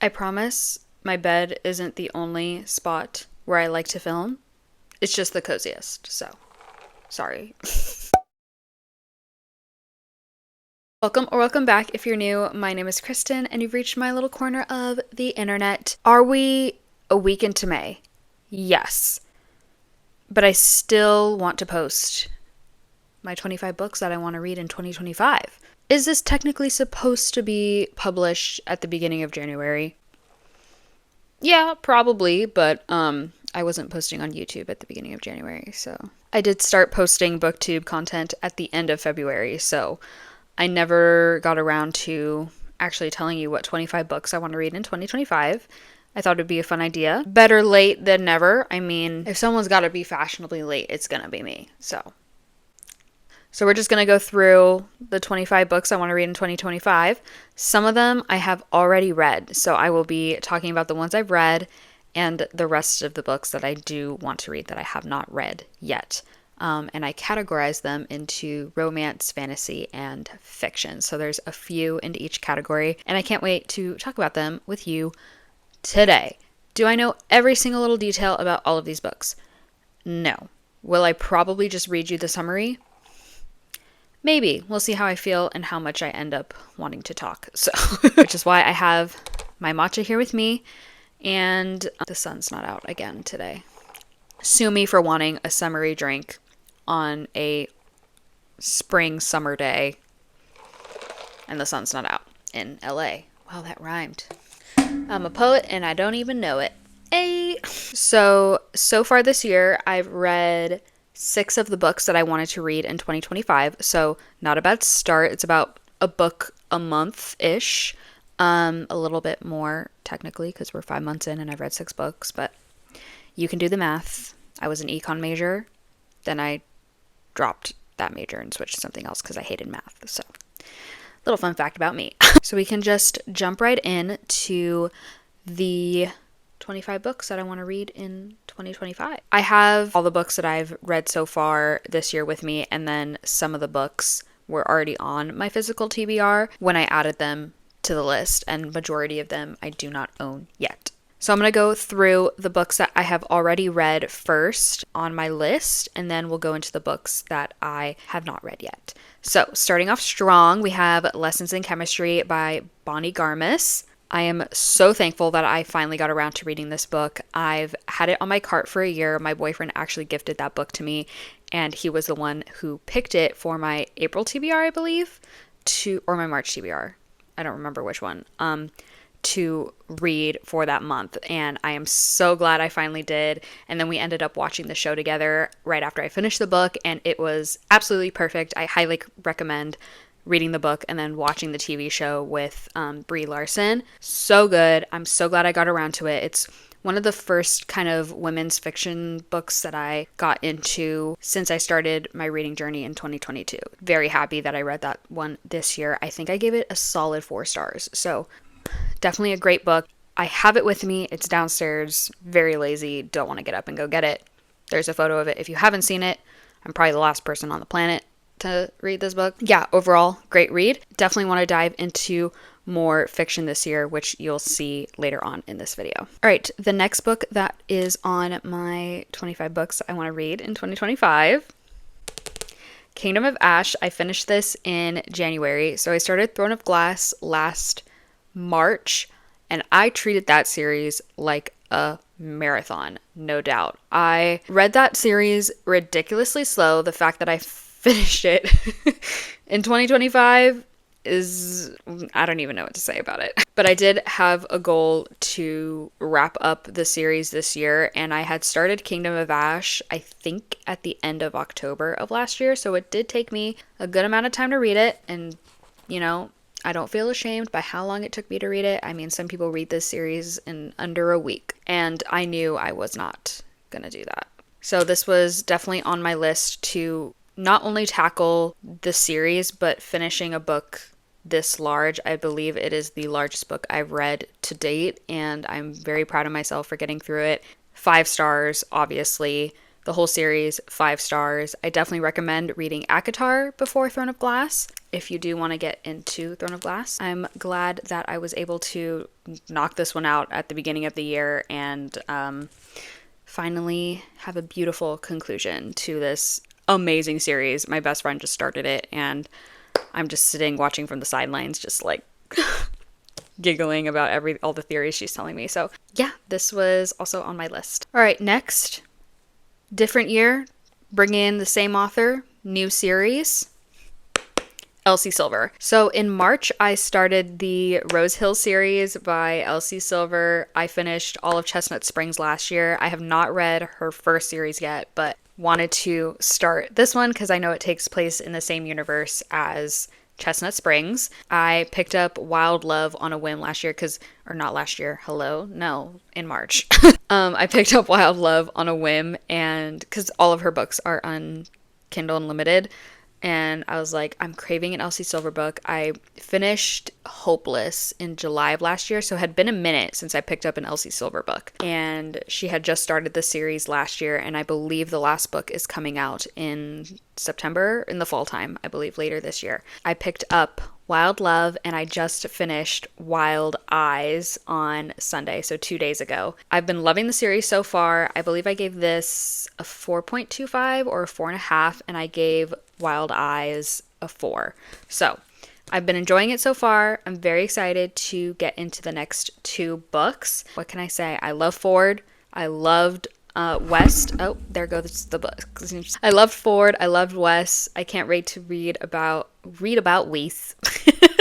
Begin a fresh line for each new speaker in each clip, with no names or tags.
I promise my bed isn't the only spot where I like to film. It's just the coziest, so sorry. Welcome back if you're new. My name is Kristen, and you've reached my little corner of the internet. Are we a week into May? Yes. But I still want to post my 25 books that I want to read in 2025. Is this technically supposed to be published at the beginning of January? Yeah, probably, but I wasn't posting on YouTube at the beginning of January, so I did start posting booktube content at the end of February, so I never got around to actually telling you what 25 books I want to read in 2025. I thought it'd be a fun idea. Better late than never. I mean, if someone's got to be fashionably late, it's going to be me. So we're just going to go through the 25 books I want to read in 2025. Some of them I have already read, so I will be talking about the ones I've read and the rest of the books that I do want to read that I have not read yet. And I categorize them into romance, fantasy, and fiction. So there's a few into each category, and I can't wait to talk about them with you today. Do I know every single little detail about all of these books? No. Will I probably just read you the summary? Maybe. We'll see how I feel and how much I end up wanting to talk. So, which is why I have my matcha here with me, and the sun's not out again today. Sue me for wanting a summery drink on a spring summer day, and the sun's not out in LA. Wow, that rhymed. I'm a poet and I don't even know it. Hey! So far this year, I've read 6 of the books that I wanted to read in 2025. So not a bad start. It's about a book a month-ish. A little bit more technically because we're 5 months in and I've read 6 books, but you can do the math. I was an econ major. Then I dropped that major and switched to something else because I hated math. So little fun fact about me. So we can just jump right in to the 25 books that I want to read in 2025. I have all the books that I've read so far this year with me, and then some of the books were already on my physical TBR when I added them to the list, and majority of them I do not own yet. So I'm going to go through the books that I have already read first on my list, and then we'll go into the books that I have not read yet. So starting off strong, we have Lessons in Chemistry by Bonnie Garmis. I am so thankful that I finally got around to reading this book. I've had it on my cart for a year. My boyfriend actually gifted that book to me, and he was the one who picked it for my April TBR, I believe, or my March TBR. I don't remember which one. To read for that month, and I am so glad I finally did. And then we ended up watching the show together right after I finished the book, and it was absolutely perfect. I highly recommend reading the book and then watching the TV show with Brie Larson. So good. I'm so glad I got around to it. It's one of the first kind of women's fiction books that I got into since I started my reading journey in 2022. Very happy that I read that one this year. I think I gave it a solid 4 stars. So definitely a great book. I have it with me. It's downstairs. Very lazy. Don't want to get up and go get it. There's a photo of it. If you haven't seen it, I'm probably the last person on the planet to read this book. Yeah, overall, great read. Definitely want to dive into more fiction this year, which you'll see later on in this video. All right, the next book that is on my 25 books I want to read in 2025, Kingdom of Ash. I finished this in January. So I started Throne of Glass last March, and I treated that series like a marathon, no doubt. I read that series ridiculously slow. The fact that I finished it in 2025 is, I don't even know what to say about it. But I did have a goal to wrap up the series this year, and I had started Kingdom of Ash, I think at the end of October of last year, so it did take me a good amount of time to read it, and you know, I don't feel ashamed by how long it took me to read it. I mean, some people read this series in under a week, and I knew I was not gonna do that. So this was definitely on my list to not only tackle the series, but finishing a book this large. I believe it is the largest book I've read to date, and I'm very proud of myself for getting through it. 5 stars, obviously. The whole series, 5 stars. I definitely recommend reading ACOTAR before Throne of Glass if you do want to get into Throne of Glass. I'm glad that I was able to knock this one out at the beginning of the year and finally have a beautiful conclusion to this amazing series. My best friend just started it, and I'm just sitting watching from the sidelines, just like giggling about all the theories she's telling me. So yeah, this was also on my list. All right, next, different year, bring in the same author, new series, Elsie Silver. So in March, I started the Rose Hill series by Elsie Silver. I finished all of Chestnut Springs last year. I have not read her first series yet, but wanted to start this one because I know it takes place in the same universe as Chestnut Springs. I picked up Wild Love on a whim last year in March. I picked up Wild Love on a whim, and because all of her books are on Kindle Unlimited, and I was like, I'm craving an Elsie Silver book. I finished Hopeless in July of last year, so it had been a minute since I picked up an Elsie Silver book. And she had just started the series last year, and I believe the last book is coming out in September, in the fall time, I believe, later this year. I picked up Wild Love, and I just finished Wild Eyes on Sunday, so 2 days ago. I've been loving the series so far. I believe I gave this a 4.25 or a 4.5, and I gave Wild Eyes a 4. So I've been enjoying it so far. I'm very excited to get into the next 2 books. What can I say? I love Ford. I loved West. Oh, there goes the book. I loved Ford. I loved West. I can't wait to read about Weiss.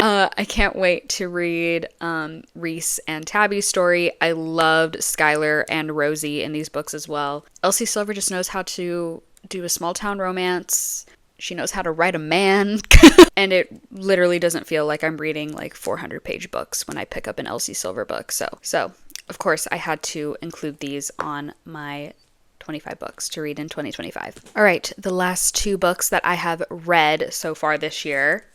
I can't wait to read Reese and Tabby's story. I loved Skylar and Rosie in these books as well. Elsie Silver just knows how to do a small town romance. She knows how to write a man. And it literally doesn't feel like I'm reading like 400-page books when I pick up an Elsie Silver book. So of course, I had to include these on my 25 books to read in 2025. All right, the last 2 books that I have read so far this year.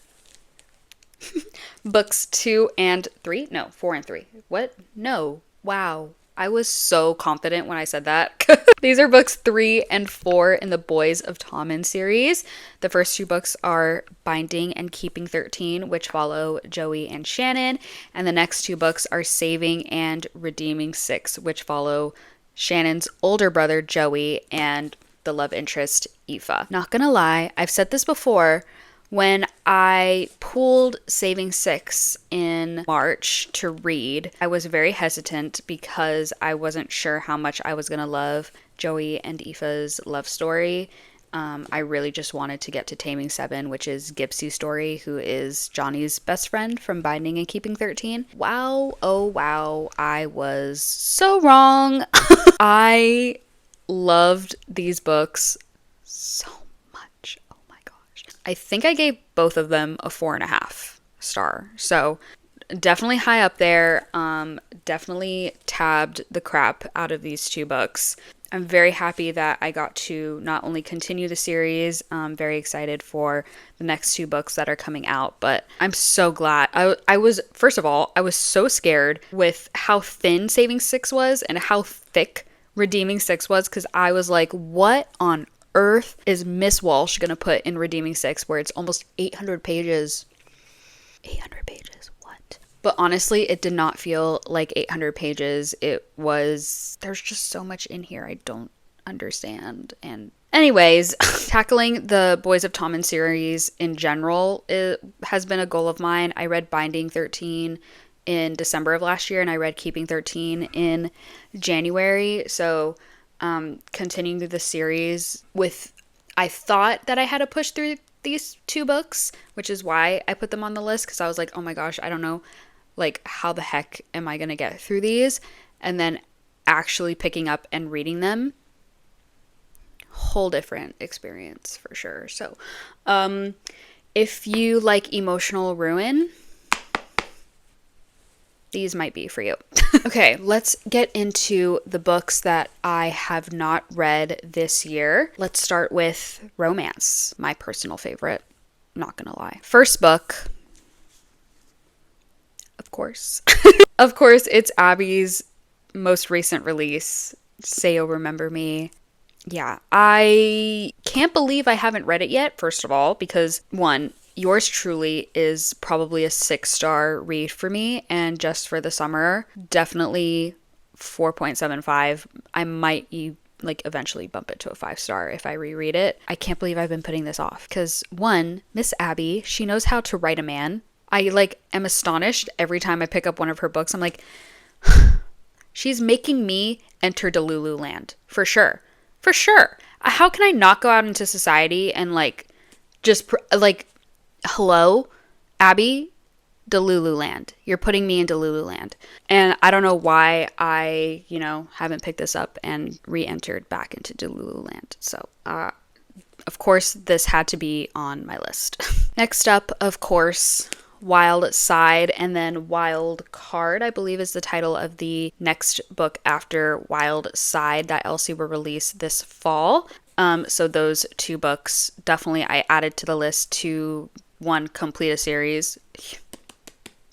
Books 2 and 3? No, 4 and 3. What? No. Wow. I was so confident when I said that. These are books 3 and 4 in the Boys of Tommen series. The first 2 books are Binding and Keeping 13, which follow Joey and Shannon. And the next 2 books are Saving and Redeeming 6, which follow Shannon's older brother, Joey, and the love interest, Aoife. Not gonna lie, I've said this before. When I pulled Saving 6 in March to read, I was very hesitant because I wasn't sure how much I was going to love Joey and Aoife's love story. I really just wanted to get to Taming 7, which is Gipsy's story, who is Johnny's best friend from Binding and Keeping 13. Wow, oh wow, I was so wrong. I loved these books so much. Oh my gosh. I think I gave both of them a 4.5 star. So definitely high up there. Definitely tabbed the crap out of these 2 books. I'm very happy that I got to not only continue the series, I'm very excited for the next 2 books that are coming out, but I'm so glad. I was, first of all, I was so scared with how thin Saving 6 was and how thick Redeeming 6 was, because I was like, what on earth is Miss Walsh going to put in Redeeming 6 where it's almost 800 pages? 800 pages, what? But honestly, it did not feel like 800 pages. It was, there's just so much in here I don't understand. And anyways, tackling the Boys of Tommen series in general, it has been a goal of mine. I read Binding 13 in December of last year, and I read Keeping 13 in January. So continuing through the series with, I thought that I had to push through these 2 books, which is why I put them on the list, because I was like, oh my gosh, I don't know, like, how the heck am I gonna get through these? And then actually picking up and reading them, whole different experience for sure. So if you like emotional ruin, these might be for you. Okay, let's get into the books that I have not read this year. Let's start with romance, my personal favorite, not gonna lie. First book, of course. Of course, it's Abby's most recent release, Say You'll Remember Me. Yeah, I can't believe I haven't read it yet, first of all, because one, yours truly is probably a 6-star read for me, and just for the summer, definitely 4.75. I might like eventually bump it to a 5-star if I reread it. I can't believe I've been putting this off because one, Miss Abby, she knows how to write a man. I like am astonished every time I pick up one of her books. I'm like, she's making me enter Delulu land for sure. For sure. How can I not go out into society and like just like hello, Abby, Delulu land. You're putting me into Lulu land. And I don't know why I, haven't picked this up and re-entered back into Delulu land. So, of course, this had to be on my list. Next up, of course, Wild Side, and then Wild Card, I believe is the title of the next book after Wild Side that Elsie will release this fall. So those two books definitely I added to the list to one, complete a series.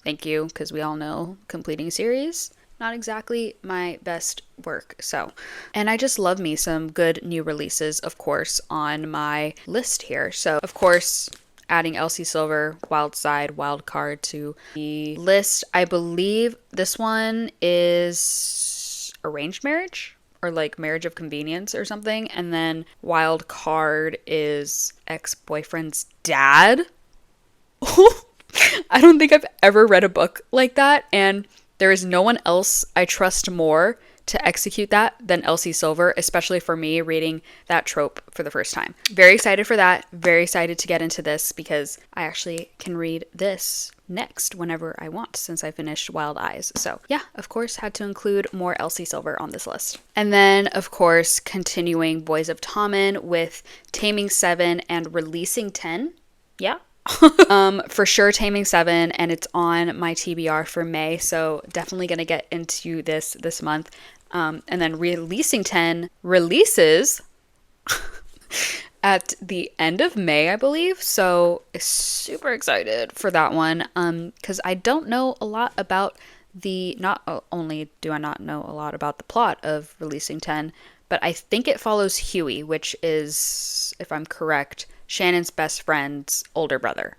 Thank you, because we all know completing series, not exactly my best work. So, and I just love me some good new releases, of course, on my list here. So, of course, adding Elsie Silver, Wild Side, Wild Card to the list. I believe this one is Arranged Marriage or like Marriage of Convenience or something. And then Wild Card is Ex-Boyfriend's Dad. I don't think I've ever read a book like that, and there is no one else I trust more to execute that than Elsie Silver, especially for me reading that trope for the first time. Very excited for that. Very excited to get into this because I actually can read this next whenever I want since I finished Wild Eyes. So yeah, of course, had to include more Elsie Silver on this list. And then, of course, continuing Boys of Tommen with Taming 7 and Releasing 10. Yeah. For sure Taming 7, and it's on my TBR for May, so definitely gonna get into this month. And then Releasing 10 releases at the end of May, I believe, so super excited for that one, because I don't know a lot about not only do I not know a lot about the plot of Releasing 10, but I think it follows Huey, which is, if I'm correct, Shannon's best friend's older brother.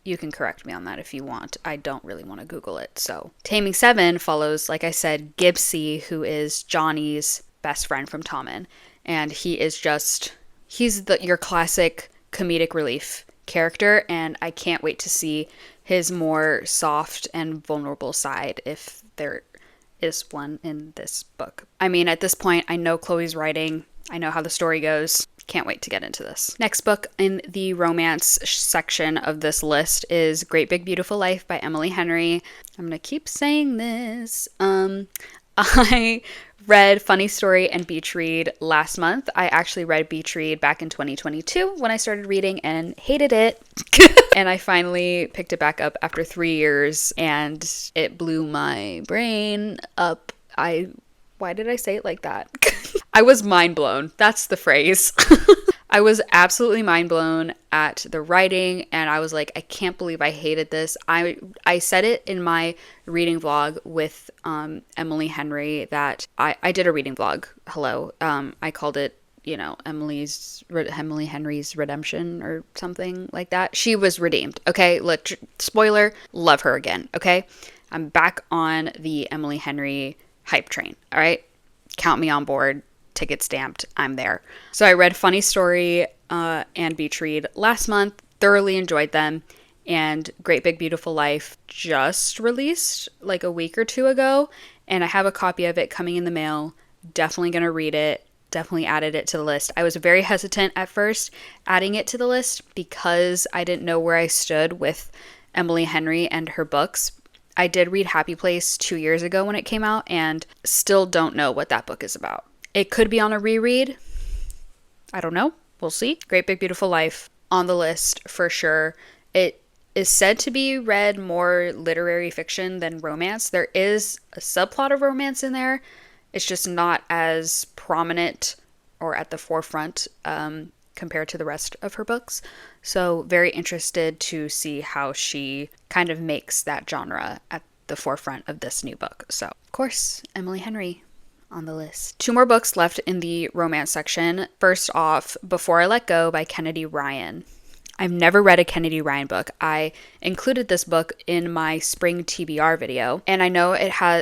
You can correct me on that if you want. I don't really want to Google it. So, Taming 7 follows, like I said, Gibbsy, who is Johnny's best friend from Tommen. And he's your classic comedic relief character, and I can't wait to see his more soft and vulnerable side if there is one in this book. I mean, at this point, I know Chloe's writing. I know how the story goes. Can't wait to get into this. Next book in the romance section of this list is Great Big Beautiful Life by Emily Henry. I'm gonna keep saying this. I read Funny Story and Beach Read last month. I actually read Beach Read back in 2022 when I started reading and hated it. And I finally picked it back up after 3 years and it blew my brain up. Why did I say it like that? I was mind blown. That's the phrase. I was absolutely mind blown at the writing, and I was like, I can't believe I hated this. I said it in my reading vlog with Emily Henry that I did a reading vlog. Hello. I called it, Emily Henry's Redemption or something like that. She was redeemed. Okay, look, spoiler, love her again. Okay, I'm back on the Emily Henry hype train. All right, count me on board. Ticket stamped. I'm there. So I read Funny Story and Beach Read last month. Thoroughly enjoyed them. And Great Big Beautiful Life just released like a week or two ago. And I have a copy of it coming in the mail. Definitely going to read it. Definitely added it to the list. I was very hesitant at first adding it to the list because I didn't know where I stood with Emily Henry and her books. I did read Happy Place 2 years ago when it came out and still don't know what that book is about. It could be on a reread. I don't know. We'll see. Great Big Beautiful Life on the list for sure. It is said to be read more literary fiction than romance. There is a subplot of romance in there. It's just not as prominent or at the forefront compared to the rest of her books. So very interested to see how she kind of makes that genre at the forefront of this new book. So, of course, Emily Henry on the list. 2 more books left in the romance section. First off, Before I Let Go by Kennedy Ryan. I've never read a Kennedy Ryan book. I included this book in my spring TBR video, and I know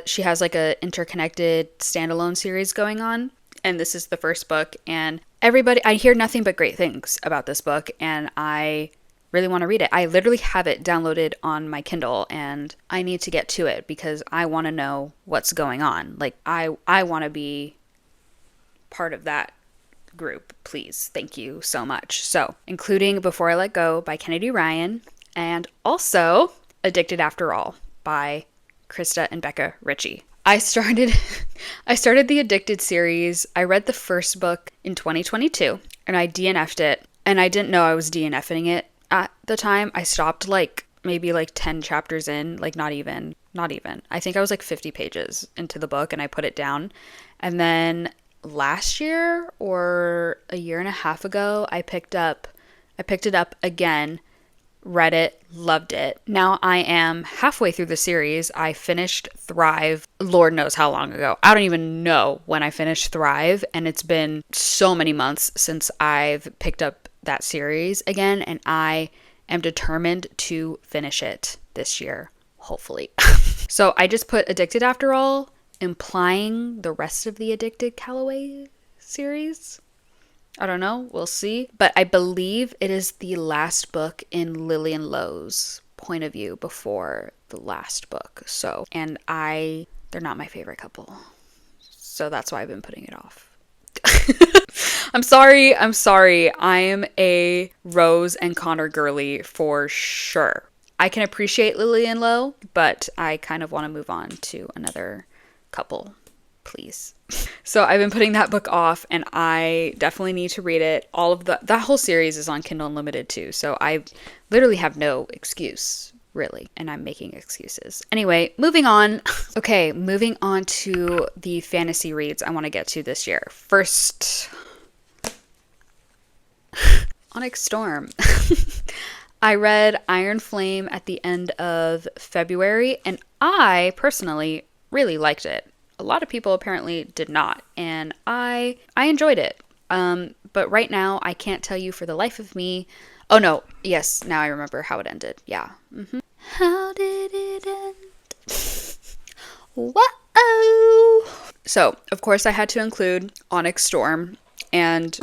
she has like a interconnected standalone series going on, and this is the first book, and I hear nothing but great things about this book, and I really want to read it. I literally have it downloaded on my Kindle, and I need to get to it because I want to know what's going on. Like, I want to be part of that group, please. Thank you so much. So, including Before I Let Go by Kennedy Ryan, and also Addicted After All by Krista and Becca Ritchie. I started the Addicted series. I read the first book in 2022, and I DNF'd it, and I didn't know I was DNFing it at the time. I stopped maybe 10 chapters in, not even. I think I was 50 pages into the book, and I put it down. And then last year or a year and a half ago, I picked it up again, read it, loved it. Now I am halfway through the series. I finished Thrive, Lord knows how long ago. I don't even know when I finished Thrive, and it's been so many months since I've picked up that series again, and I am determined to finish it this year, hopefully. So I just put Addicted After All, implying the rest of the Addicted Calloway series. I don't know, we'll see. But I believe it is the last book in Lillian Lowe's point of view before the last book. So, and they're not my favorite couple. So that's why I've been putting it off. I'm sorry. I am a Rose and Connor girly for sure. I can appreciate Lillian Lowe, but I kind of want to move on to another couple, please. So I've been putting that book off, and I definitely need to read it. That whole series is on Kindle Unlimited too, so I literally have no excuse, really, and I'm making excuses. Anyway, moving on. Okay, moving on to the fantasy reads I want to get to this year. First, Onyx Storm. I read Iron Flame at the end of February, and I personally really liked it. A lot of people apparently did not, and I enjoyed it. But right now, I can't tell you for the life of me. Oh no, yes, now I remember how it ended. Yeah. Mm-hmm. How did it end? Whoa! So, of course, I had to include Onyx Storm, and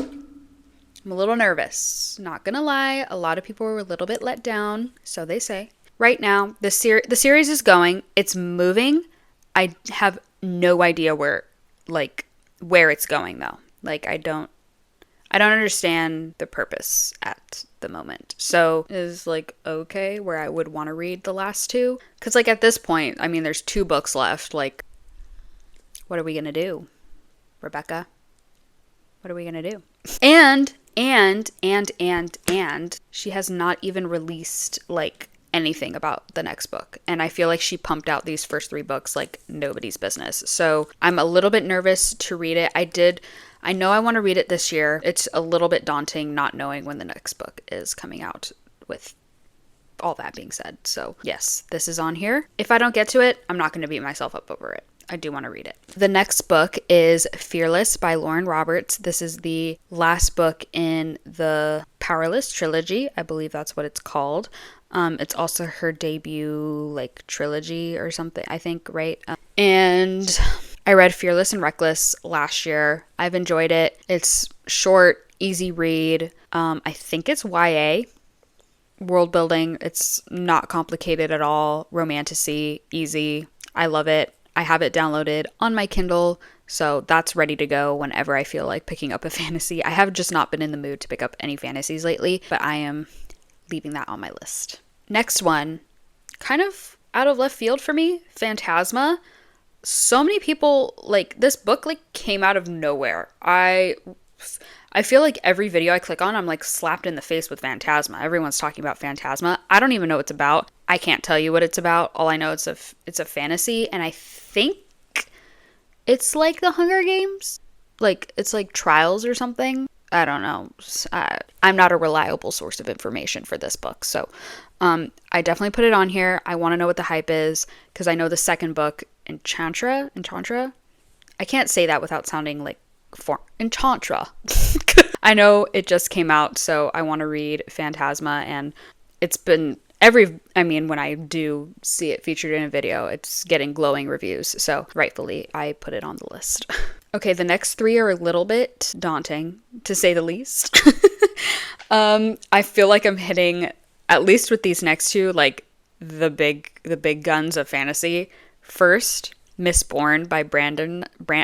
I'm a little nervous. Not gonna lie, a lot of people were a little bit let down, so they say. Right now, the series is going. It's moving. I have no idea where it's going though. I don't understand the purpose at the moment. So is okay where I would want to read the last two, because at this point, I mean, there's 2 books left. What are we gonna do, Rebecca? What are we gonna do? And she has not even released anything about the next book, and I feel like she pumped out these first 3 books like nobody's business. So I'm a little bit nervous to read it. I know I want to read it this year. It's a little bit daunting not knowing when the next book is coming out, with all that being said. So yes, this is on here. If I don't get to it, I'm not going to beat myself up over it. I do want to read it. The next book is Fearless by Lauren Roberts. This is the last book in the Powerless trilogy. I believe that's what it's called. It's also her debut trilogy or something, I think, right? And I read Fearless and Reckless last year. I've enjoyed it. It's short, easy read. I think it's YA. World building. It's not complicated at all. Romantasy, easy. I love it. I have it downloaded on my Kindle, so that's ready to go whenever I feel like picking up a fantasy. I have just not been in the mood to pick up any fantasies lately, but I am leaving that on my list. Next one, kind of out of left field for me, Phantasma. So many people, this book came out of nowhere. I feel like every video I click on, I'm slapped in the face with Phantasma. Everyone's talking about Phantasma. I don't even know what it's about. I can't tell you what it's about. All I know it's a fantasy, and I think it's like the Hunger Games. It's like trials or something. I don't know. I'm not a reliable source of information for this book, so I definitely put it on here. I want to know what the hype is, because I know the second book, Enchantra, I can't say that without sounding like enchantra. I know it just came out, so I want to read Phantasma, and it's been when I do see it featured in a video, it's getting glowing reviews, so rightfully I put it on the list. Okay, the next three are a little bit daunting, to say the least. I feel like I'm hitting, at least with these next two, like the big guns of fantasy. First, Mistborn by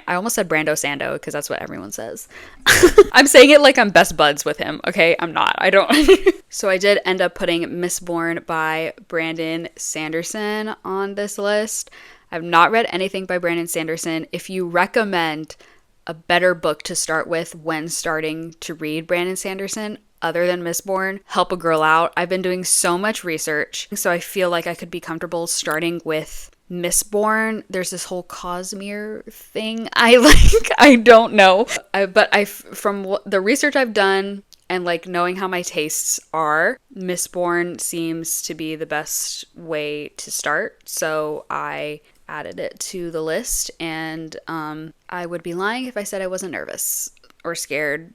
I almost said Brando Sando because that's what everyone says. I'm saying it like I'm best buds with him. Okay, I'm not. I don't. So I did end up putting Mistborn by Brandon Sanderson on this list. I've not read anything by Brandon Sanderson. If you recommend a better book to start with when starting to read Brandon Sanderson, other than Mistborn, help a girl out. I've been doing so much research, so I feel like I could be comfortable starting with Mistborn. There's this whole Cosmere thing. I don't know. But from the research I've done and like knowing how my tastes are, Mistborn seems to be the best way to start. So I added it to the list, and I would be lying if I said I wasn't nervous or scared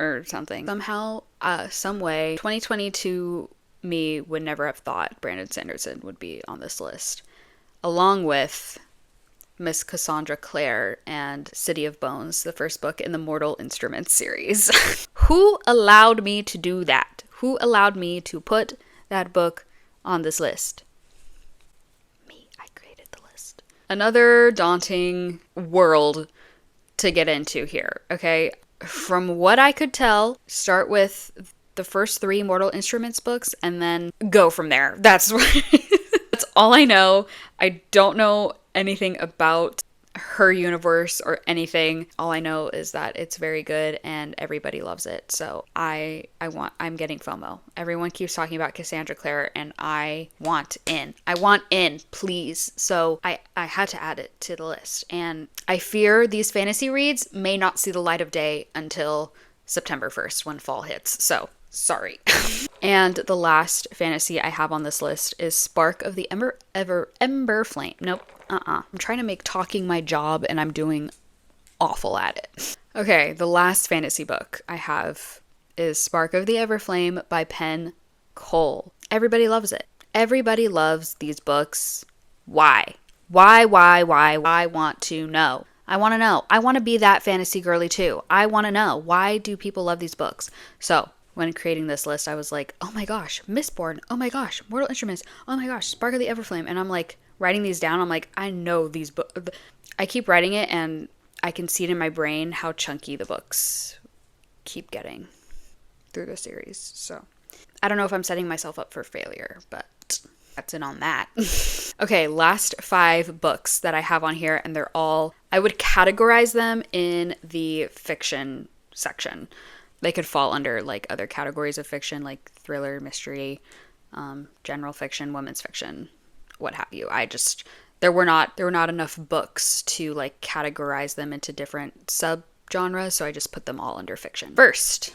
or something. Somehow, some way, 2022 me would never have thought Brandon Sanderson would be on this list, along with Miss Cassandra Clare and City of Bones, the first book in the Mortal Instruments series. Who allowed me to do that? Who allowed me to put that book on this list? Me. I created the list. Another daunting world to get into here, okay? From what I could tell, start with the first three Mortal Instruments books and then go from there. That's all I know. I don't know anything about her universe or anything. All I know is that it's very good and everybody loves it. So I'm getting FOMO. Everyone keeps talking about Cassandra Clare and I want in. I want in, please. So I had to add it to the list. And I fear these fantasy reads may not see the light of day until September 1st when fall hits. So sorry. And the last fantasy I have on this list is Spark of the Ember Flame. Nope. I'm trying to make talking my job and I'm doing awful at it. Okay, the last fantasy book I have is Spark of the Everflame by Penn Cole. Everybody loves it. Everybody loves these books. Why? Why? I want to know. I want to know. I want to be that fantasy girly too. I want to know. Why do people love these books? So when creating this list, I was like, oh my gosh, Mistborn. Oh my gosh, Mortal Instruments. Oh my gosh, Spark of the Everflame. And I'm like, writing these down, I'm like, I know these books. I keep writing it and I can see it in my brain how chunky the books keep getting through the series. So I don't know if I'm setting myself up for failure, but that's it on that. Okay, last 5 books that I have on here, and they're all, I would categorize them in the fiction section. They could fall under like other categories of fiction, like thriller, mystery, general fiction, women's fiction, what have you. There were not enough books to like categorize them into different subgenres, so I just put them all under fiction. First,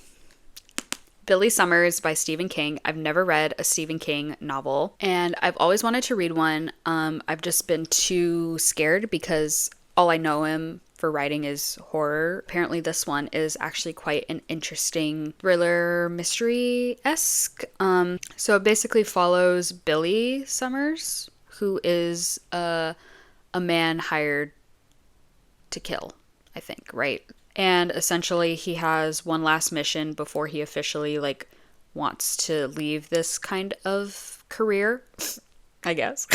Billy Summers by Stephen King. I've never read a Stephen King novel, and I've always wanted to read one. I've just been too scared because all I know him for writing is horror. Apparently this one is actually quite an interesting thriller mystery-esque. So it basically follows Billy Summers, who is a man hired to kill, I think, right? And essentially he has one last mission before he officially like wants to leave this kind of career, I guess.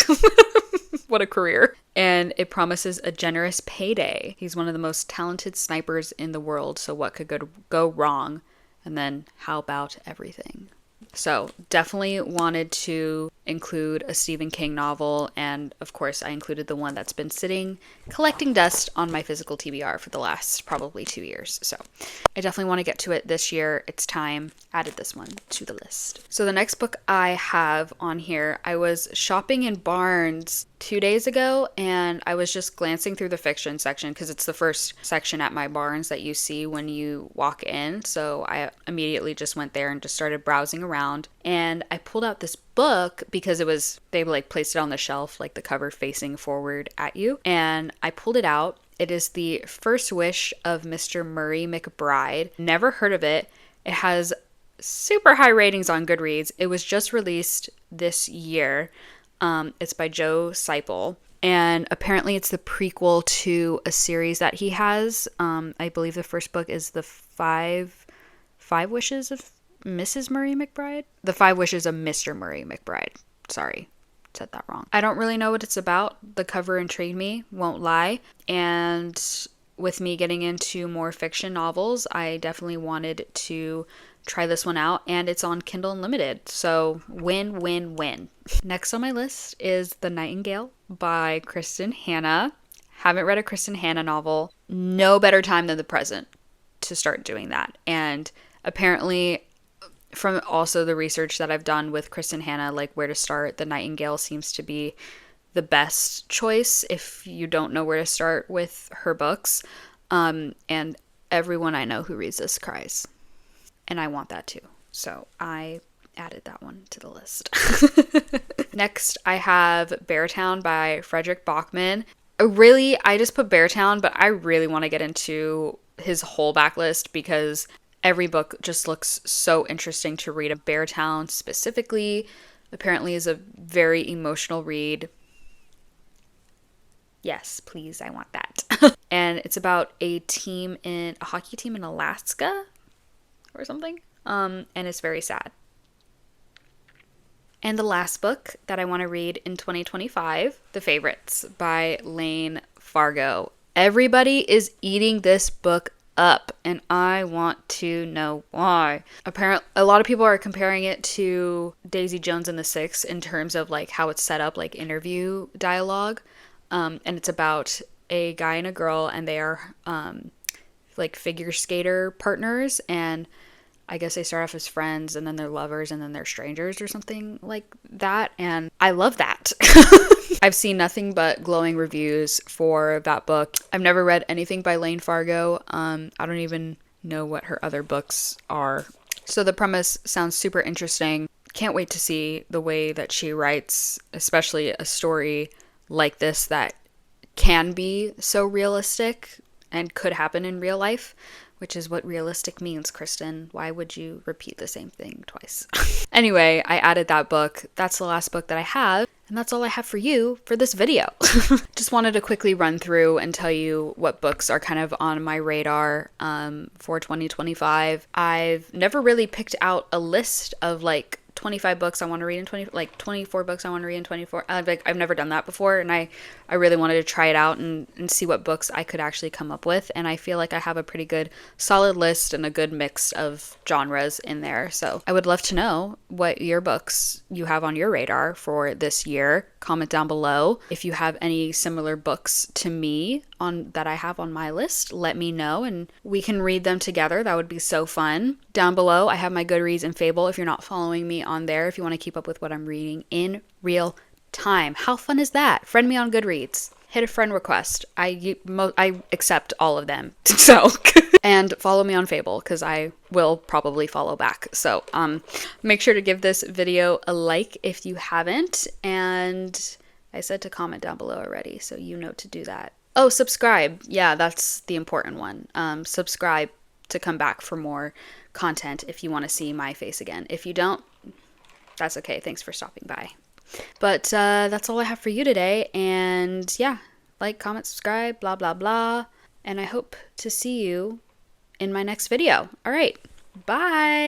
What a career. And it promises a generous payday. He's one of the most talented snipers in the world, so what could go wrong? And then how about everything? So definitely wanted to include a Stephen King novel, and of course I included the one that's been sitting collecting dust on my physical TBR for the last probably 2 years. So I definitely want to get to it this year. It's time. Added this one to the list. So the next book I have on here, I was shopping in Barnes 2 days ago, and I was just glancing through the fiction section because it's the first section at my Barnes that you see when you walk in. So I immediately just went there and just started browsing around, and I pulled out this book because they like placed it on the shelf, like the cover facing forward at you. And I pulled it out. It is The First Wish of Mr. Murray McBride. Never heard of it. It has super high ratings on Goodreads. It was just released this year. It's by Joe Seipel. And apparently it's the prequel to a series that he has. I believe the first book is the five Wishes of Mrs. Murray McBride? The Five Wishes of Mr. Murray McBride. Sorry, said that wrong. I don't really know what it's about. The cover intrigued me, won't lie. And with me getting into more fiction novels, I definitely wanted to try this one out, and it's on Kindle Unlimited. So win, win, win. Next on my list is The Nightingale by Kristen Hanna. Haven't read a Kristen Hanna novel. No better time than the present to start doing that. And apparently, from also the research that I've done with Kristen Hanna, like where to start, The Nightingale seems to be the best choice if you don't know where to start with her books. And everyone I know who reads this cries. And I want that too. So I added that one to the list. Next, I have Beartown by Frederick Bachman. I just put Beartown, but I really want to get into his whole backlist because every book just looks so interesting to read. Beartown specifically apparently is a very emotional read. Yes, please, I want that. And it's about a hockey team in Alaska or something. And it's very sad. And the last book that I want to read in 2025, The Favorites by Lane Fargo. Everybody is eating this book up, and I want to know why. Apparently, a lot of people are comparing it to Daisy Jones and the Six in terms of like how it's set up, like interview dialogue. And it's about a guy and a girl, and they are like figure skater partners, and I guess they start off as friends, and then they're lovers, and then they're strangers or something like that. And I love that. I've seen nothing but glowing reviews for that book. I've never read anything by Lane Fargo. I don't even know what her other books are. So the premise sounds super interesting. Can't wait to see the way that she writes, especially a story like this that can be so realistic and could happen in real life. Which is what realistic means, Kristen. Why would you repeat the same thing twice? Anyway, I added that book. That's the last book that I have. And that's all I have for you for this video. Just wanted to quickly run through and tell you what books are kind of on my radar for 2025. I've never really picked out a list of like 25 books I want to read in 24 books I want to read in 24. I've never done that before, and I really wanted to try it out and see what books I could actually come up with, and I feel like I have a pretty good solid list and a good mix of genres in there. So I would love to know what your books you have on your radar for this year. Comment down below. If you have any similar books to me that I have on my list, let me know and we can read them together. That would be so fun. Down below, I have my Goodreads and Fable if you're not following me on there, if you want to keep up with what I'm reading in real time. How fun is that? Friend me on Goodreads. Hit a friend request. I accept all of them. So, and follow me on Fable because I will probably follow back. So, make sure to give this video a like if you haven't. And I said to comment down below already, so you know to do that. Oh, subscribe. Yeah, that's the important one. Subscribe to come back for more content if you want to see my face again. If you don't, that's okay. Thanks for stopping by. But that's all I have for you today. And yeah, like, comment, subscribe, blah, blah, blah. And I hope to see you in my next video. All right. Bye.